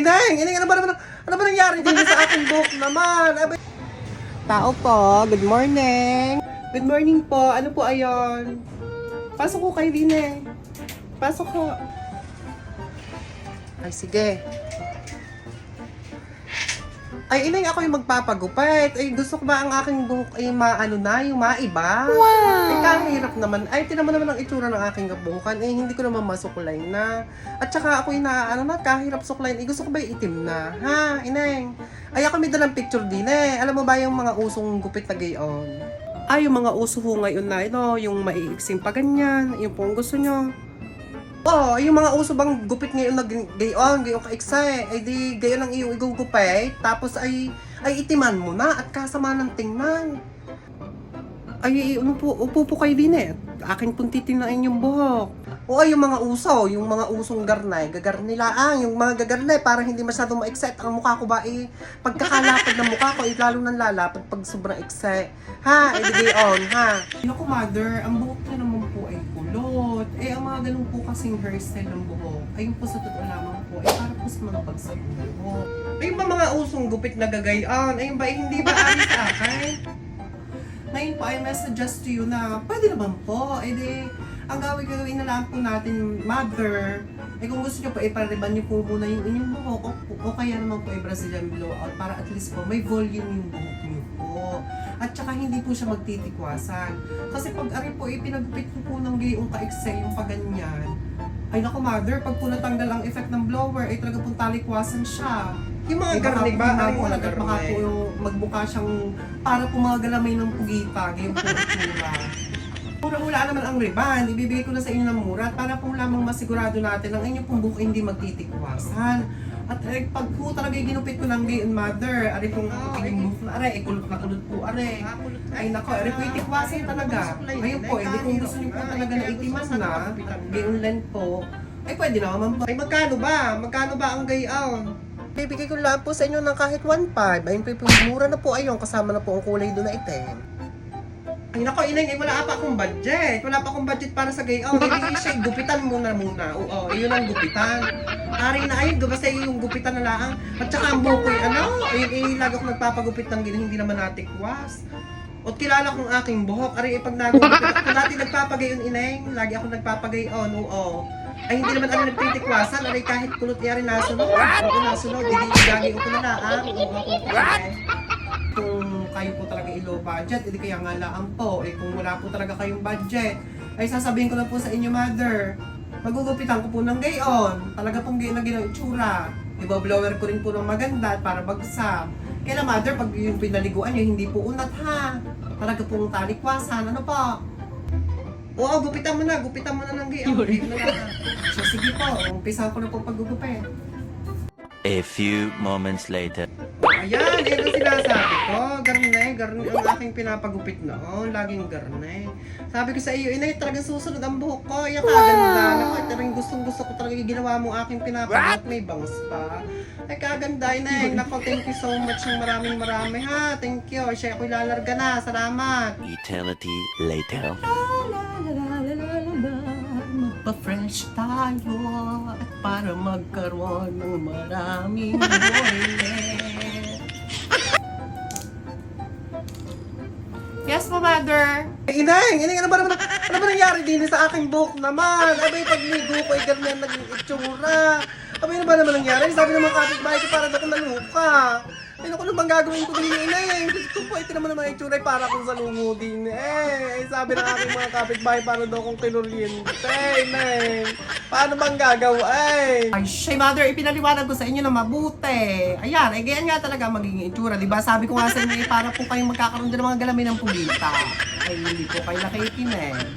Ineng, ano ba nangyari din sa aking buhok naman? Tao po, good morning. Good morning po, ano po ayon? Pasok ko kayo din eh. Pasok ko. Ay, sige. Ay, Ineng, ako yung magpapagupit. Ay, gusto ko ba ang aking buhok ay yung maiba? Wow! Ay, kahirap naman. Ay, tinan mo naman ang itsura ng aking buhukan. Eh, hindi ko naman masukulay na. At saka ako yung kahirap suklayin. Eh, gusto ko ba itim na? Ha, Ineng? Ay, ako may dalang picture din eh. Alam mo ba yung mga usong gupit na gayon? Ay, yung mga uso ho ngayon na yung maiiksing pa ganyan. Yung po ang gusto nyo. Oo, yung mga uso bang gupit ngayon na gayon kaiksa ay di gayon ang iyong igugupit, tapos ay itiman mo na at kasama ng tingnan. Ay, upo po kayo din eh. Akin pong titinain yung buhok. O ay, yung mga usong garnay, gagarnilaang, yung mga gagarnay para hindi masyadong ma-excite ang mukha ko ba pagkakalapad ng mukha ko, lalo nang lalapad pag sobrang excite. Ha, gayon, ha. Naku, mother, ang buhok niya naman po ay kulot. Ang mga ganun po kasing hairstyle ng buhok, ayun po sa totoo lamang po, para po sa mga bagsak ng buhok. Ayun ba mga usong gupit na gagayon? Ayun ba, hindi ba alis sa akin? Ngayon po, I suggest to you na pwede naman po. Ang gawin na lang po natin, mother, kung gusto nyo po, ipariban nyo po muna yung inyong buhok o kaya naman po Brazilian blowout para at least po may volume yung buhok nyo po. At saka hindi po siya magtitikwasan. Kasi pag po, pinagupit ko po ng gayong ka-excel, yung paganyan, ay naku mother, pag po natanggal ang effect ng blower, ay talaga pong talikwasan siya. Yung mga garni ba? Ang mga garni. Baka po magbuka siyang para po mga galamay ng pugita, gayong po itsura. Mura-mula naman ang riban, ibibigay ko na sa inyo ng mura para po lamang masigurado natin ang inyong pong buhok hindi magtitikwasan. At pag po talaga ginupit ko ng gayon mother, ari pong aking buhok na ari, kulot na kulot po ari. Ay nako, ari po itikwasan talaga. Ngayon po, hindi kung gusto niyo po talaga na itiman na, gayon lang po, ay pwede naman po. Ay magkano ba ang gayon? Bibigay ko lang po sa inyo ng kahit 1.5. Ayun po, mura na po ayun, kasama na po ang kulay doon na itim. Ay nako, Ineng, wala pa akong budget. Wala pa akong budget para sa gayon. Hindi siya, gupitan muna. Oo, yun ang gupitan. Ari na ayun, basta yung gupitan na lang. At saka ang buhok ko lagi ako nagpapagupit ng hindi naman natikwas. At kilala kong aking buhok. Ari, pag nagupit ako, dati nagpapagayon, Ineng. Lagi ako nagpapagayon, oo. Ay, hindi naman ano nagtitikwasan. Ari, kahit kulot niya rin nasunod. Oo, nasunod. Hindi gagawin ko na lang. Oo, ako kung kayo po talaga low budget, edi kaya nga laan po. Kung wala po talaga kayong budget, ay sasabihin ko na po sa inyo, mother, magugupitan ko po ng gayon. Talaga pong gayon na ginang itsura. Ibablower ko rin po ng maganda para bagsak. Kaya na, mother, pag yung pinaliguan nyo, hindi po unat ha. Talaga pong talikwasan. Ano po? Oo, gupitan mo na ng gayon. So, sige po, umpisa ko na po paggugupit. A few moments later. Ayan, ang sinasabi ko. Garnay ang aking pinapagupit noon. Laging garnay. Sabi ko sa iyo, Inay, talagang susunod ang buhok ko. Ay, kaganda. Naku, talagang gusto ko talaga ginawa mo aking pinapagupit. May bangs pa. Ay, kaganda, Inay. Naku, thank you so much. Maraming ha. Thank you. Siya, ako'y lalarga na. Salamat. Eternity later. Pa-fresh tayo at para magkaroon ng maraming boylet. Yes po, mother. Ineng, ano ba nangyari din sa aking buhok naman? Abay, pagligo ko, ganyan naging itsura. Abay, ano ba naman nangyari? Sabi ng mga kapitbahay ko, parang ako naluka. Ay, ano bang gagawin ko din, Ineng? Gusto ko, ito naman ang itsura, para kung sa lungo din. Ay, sabi ng aking mga kapitbahay, para daw kong kinuryente, Ineng. Paano bang gagawa, ay? Ay, mother, ipinaliwanag ko sa inyo na mabuti. Ayan, ganyan nga talaga magiging itsura, diba? Sabi ko nga sa inyo, para po kayong magkakaroon din ng mga galamin ng pulita. Ay, hindi po kayo nakikinig.